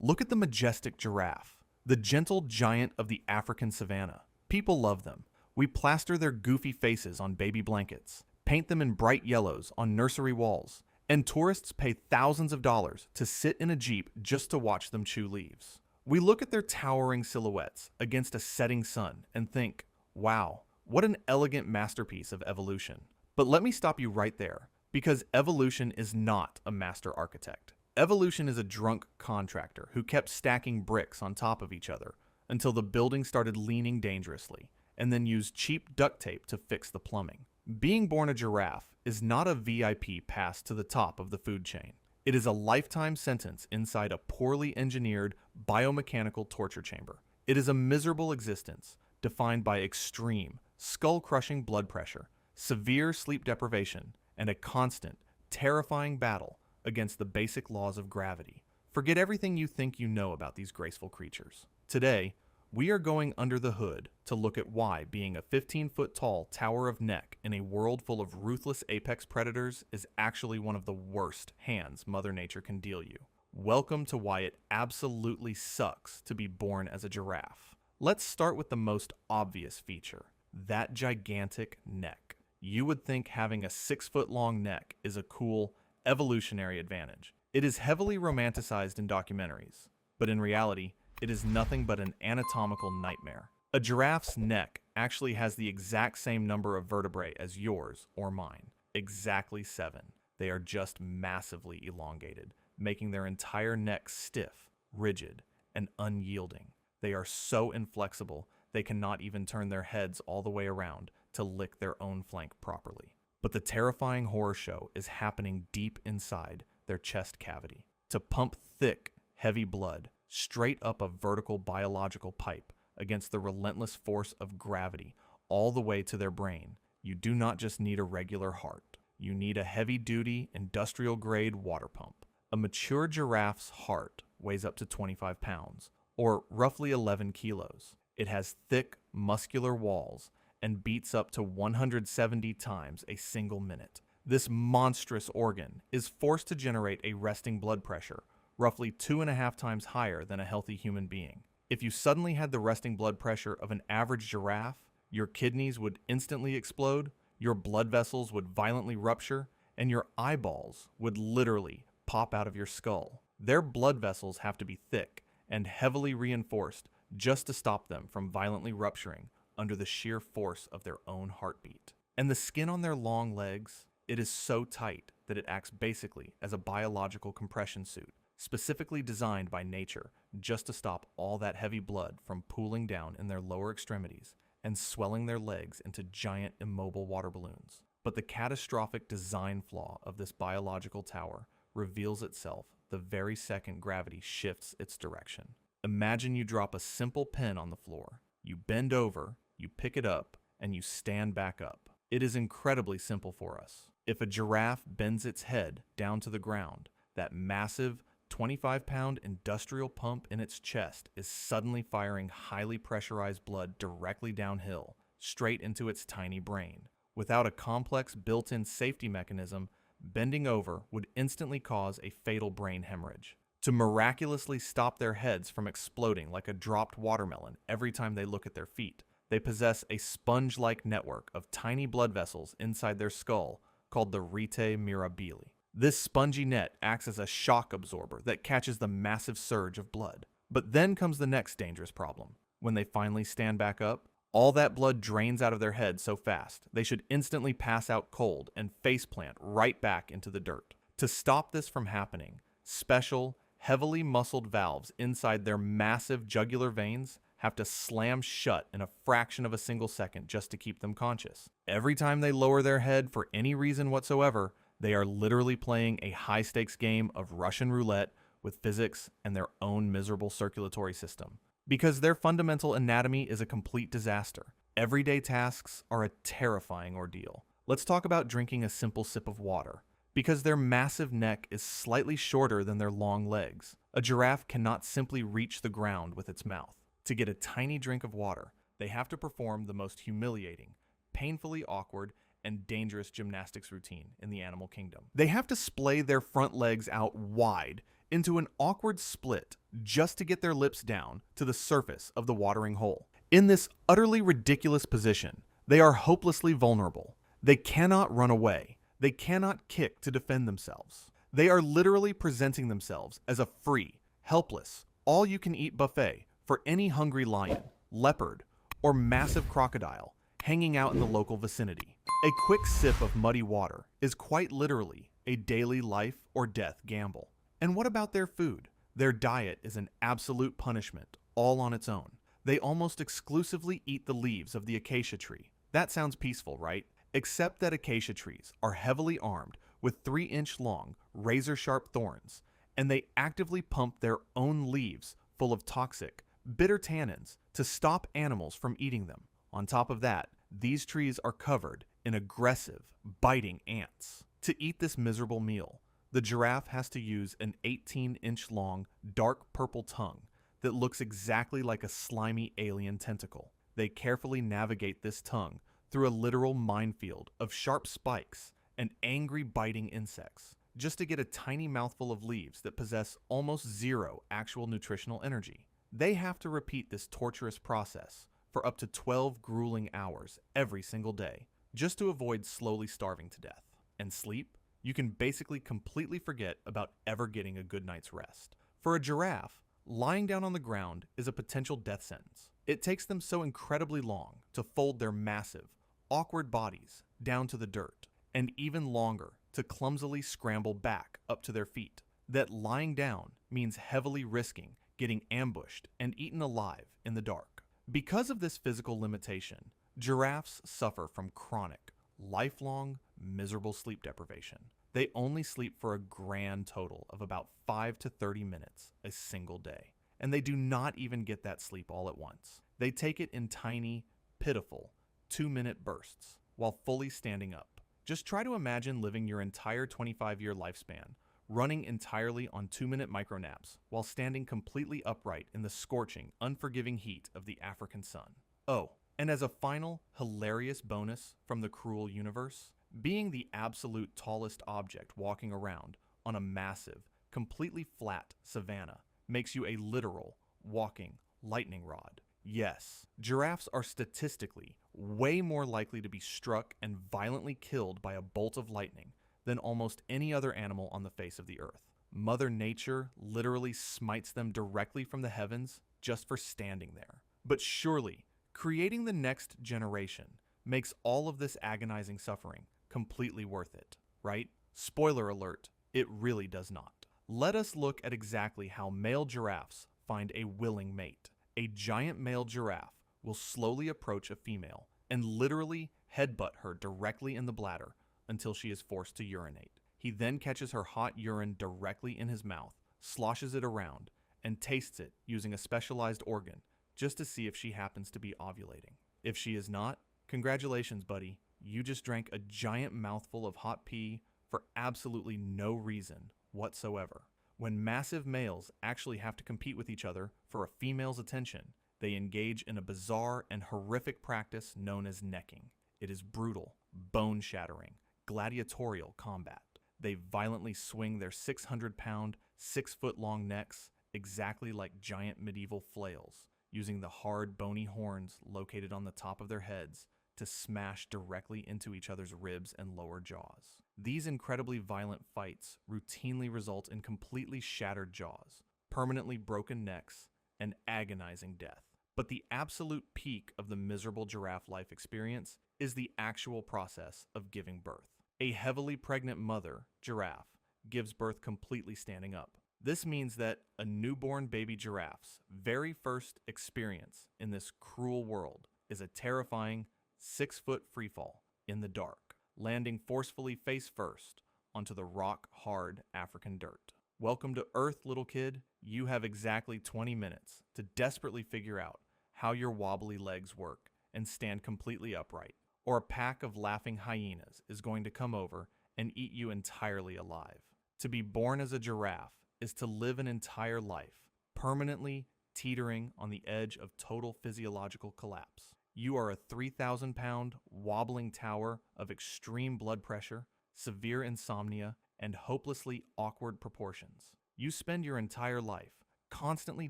Look at the majestic giraffe, the gentle giant of the African savanna. People love them. We plaster their goofy faces on baby blankets, paint them in bright yellows on nursery walls, and tourists pay thousands of dollars to sit in a jeep just to watch them chew leaves. We look at their towering silhouettes against a setting sun and think, wow, what an elegant masterpiece of evolution. But let me stop you right there, because evolution is not a master architect. Evolution is a drunk contractor who kept stacking bricks on top of each other until the building started leaning dangerously, and then used cheap duct tape to fix the plumbing. Being born a giraffe is not a VIP pass to the top of the food chain. It is a lifetime sentence inside a poorly engineered biomechanical torture chamber. It is a miserable existence defined by extreme, skull-crushing blood pressure, severe sleep deprivation, and a constant, terrifying battle against the basic laws of gravity. Forget everything you think you know about these graceful creatures. Today, we are going under the hood to look at why being a 15-foot-tall tower of neck in a world full of ruthless apex predators is actually one of the worst hands Mother Nature can deal you. Welcome to why it absolutely sucks to be born as a giraffe. Let's start with the most obvious feature, that gigantic neck. You would think having a 6-foot-long neck is a cool, evolutionary advantage. It is heavily romanticized in documentaries, but in reality, it is nothing but an anatomical nightmare. A giraffe's neck actually has the exact same number of vertebrae as yours or mine. Exactly 7. They are just massively elongated, making their entire neck stiff, rigid, and unyielding. They are so inflexible, they cannot even turn their heads all the way around to lick their own flank properly. But the terrifying horror show is happening deep inside their chest cavity. To pump thick, heavy blood straight up a vertical biological pipe against the relentless force of gravity all the way to their brain, you do not just need a regular heart. You need a heavy-duty, industrial-grade water pump. A mature giraffe's heart weighs up to 25 pounds, or roughly 11 kilos. It has thick, muscular walls and beats up to 170 times a single minute. This monstrous organ is forced to generate a resting blood pressure roughly 2.5 times higher than a healthy human being. If you suddenly had the resting blood pressure of an average giraffe, your kidneys would instantly explode, your blood vessels would violently rupture, and your eyeballs would literally pop out of your skull. Their blood vessels have to be thick and heavily reinforced just to stop them from violently rupturing under the sheer force of their own heartbeat. And the skin on their long legs, it is so tight that it acts basically as a biological compression suit, specifically designed by nature just to stop all that heavy blood from pooling down in their lower extremities and swelling their legs into giant immobile water balloons. But the catastrophic design flaw of this biological tower reveals itself the very second gravity shifts its direction. Imagine you drop a simple pen on the floor, you bend over, you pick it up, and you stand back up. It is incredibly simple for us. If a giraffe bends its head down to the ground, that massive 25-pound industrial pump in its chest is suddenly firing highly pressurized blood directly downhill, straight into its tiny brain. Without a complex built-in safety mechanism, bending over would instantly cause a fatal brain hemorrhage. To miraculously stop their heads from exploding like a dropped watermelon every time they look at their feet, they possess a sponge-like network of tiny blood vessels inside their skull called the rete mirabili. This spongy net acts as a shock absorber that catches the massive surge of blood. But then comes the next dangerous problem. When they finally stand back up, all that blood drains out of their head so fast, they should instantly pass out cold and faceplant right back into the dirt. To stop this from happening, special, heavily muscled valves inside their massive jugular veins have to slam shut in a fraction of a single second just to keep them conscious. Every time they lower their head for any reason whatsoever, they are literally playing a high-stakes game of Russian roulette with physics and their own miserable circulatory system. Because their fundamental anatomy is a complete disaster. Everyday tasks are a terrifying ordeal. Let's talk about drinking a simple sip of water. Because their massive neck is slightly shorter than their long legs, a giraffe cannot simply reach the ground with its mouth. To get a tiny drink of water, they have to perform the most humiliating, painfully awkward, and dangerous gymnastics routine in the animal kingdom. They have to splay their front legs out wide into an awkward split just to get their lips down to the surface of the watering hole. In this utterly ridiculous position, they are hopelessly vulnerable. They cannot run away. They cannot kick to defend themselves. They are literally presenting themselves as a free, helpless, all-you-can-eat buffet for any hungry lion, leopard, or massive crocodile hanging out in the local vicinity. A quick sip of muddy water is quite literally a daily life or death gamble. And what about their food? Their diet is an absolute punishment, all on its own. They almost exclusively eat the leaves of the acacia tree. That sounds peaceful, right? Except that acacia trees are heavily armed with 3-inch long, razor-sharp thorns, and they actively pump their own leaves full of toxic, bitter tannins to stop animals from eating them. On top of that, these trees are covered in aggressive, biting ants. To eat this miserable meal, the giraffe has to use an 18-inch long, dark purple tongue that looks exactly like a slimy alien tentacle. They carefully navigate this tongue through a literal minefield of sharp spikes and angry biting insects, just to get a tiny mouthful of leaves that possess almost zero actual nutritional energy. They have to repeat this torturous process for up to 12 grueling hours every single day, just to avoid slowly starving to death. And sleep? You can basically completely forget about ever getting a good night's rest. For a giraffe, lying down on the ground is a potential death sentence. It takes them so incredibly long to fold their massive, awkward bodies down to the dirt, and even longer to clumsily scramble back up to their feet, that lying down means heavily risking getting ambushed and eaten alive in the dark. Because of this physical limitation, giraffes suffer from chronic, lifelong, miserable sleep deprivation. They only sleep for a grand total of about 5 to 30 minutes a single day, and they do not even get that sleep all at once. They take it in tiny, pitiful, 2-minute bursts while fully standing up. Just try to imagine living your entire 25-year lifespan running entirely on 2-minute micronaps while standing completely upright in the scorching, unforgiving heat of the African sun. Oh, and as a final, hilarious bonus from the cruel universe, being the absolute tallest object walking around on a massive, completely flat savanna makes you a literal, walking lightning rod. Yes, giraffes are statistically way more likely to be struck and violently killed by a bolt of lightning than almost any other animal on the face of the earth. Mother Nature literally smites them directly from the heavens just for standing there. But surely, creating the next generation makes all of this agonizing suffering completely worth it, right? Spoiler alert, it really does not. Let us look at exactly how male giraffes find a willing mate. A giant male giraffe will slowly approach a female and literally headbutt her directly in the bladder until she is forced to urinate. He then catches her hot urine directly in his mouth, sloshes it around, and tastes it using a specialized organ just to see if she happens to be ovulating. If she is not, congratulations, buddy. You just drank a giant mouthful of hot pee for absolutely no reason whatsoever. When massive males actually have to compete with each other for a female's attention, they engage in a bizarre and horrific practice known as necking. It is brutal, bone-shattering, gladiatorial combat. They violently swing their 600-pound, 6-foot-long necks exactly like giant medieval flails, using the hard, bony horns located on the top of their heads to smash directly into each other's ribs and lower jaws. These incredibly violent fights routinely result in completely shattered jaws, permanently broken necks, and agonizing death. But the absolute peak of the miserable giraffe life experience is the actual process of giving birth. A heavily pregnant mother, giraffe, gives birth completely standing up. This means that a newborn baby giraffe's very first experience in this cruel world is a terrifying 6-foot freefall in the dark, landing forcefully face first onto the rock-hard African dirt. Welcome to Earth, little kid. You have exactly 20 minutes to desperately figure out how your wobbly legs work and stand completely upright, or a pack of laughing hyenas is going to come over and eat you entirely alive. To be born as a giraffe is to live an entire life, permanently teetering on the edge of total physiological collapse. You are a 3,000-pound, wobbling tower of extreme blood pressure, severe insomnia, and hopelessly awkward proportions. You spend your entire life constantly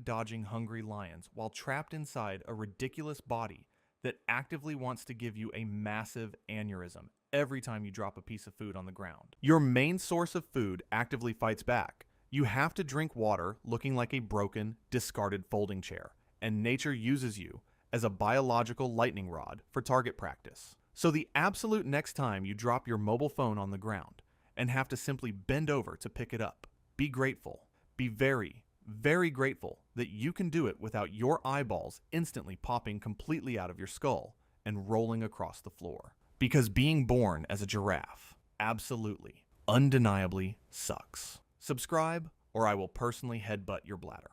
dodging hungry lions while trapped inside a ridiculous body that actively wants to give you a massive aneurysm every time you drop a piece of food on the ground. Your main source of food actively fights back. You have to drink water looking like a broken, discarded folding chair, and nature uses you as a biological lightning rod for target practice. So the absolute next time you drop your mobile phone on the ground and have to simply bend over to pick it up, be grateful. Be very, very grateful that you can do it without your eyeballs instantly popping completely out of your skull and rolling across the floor. Because being born as a giraffe absolutely, undeniably sucks. Subscribe, or I will personally headbutt your bladder.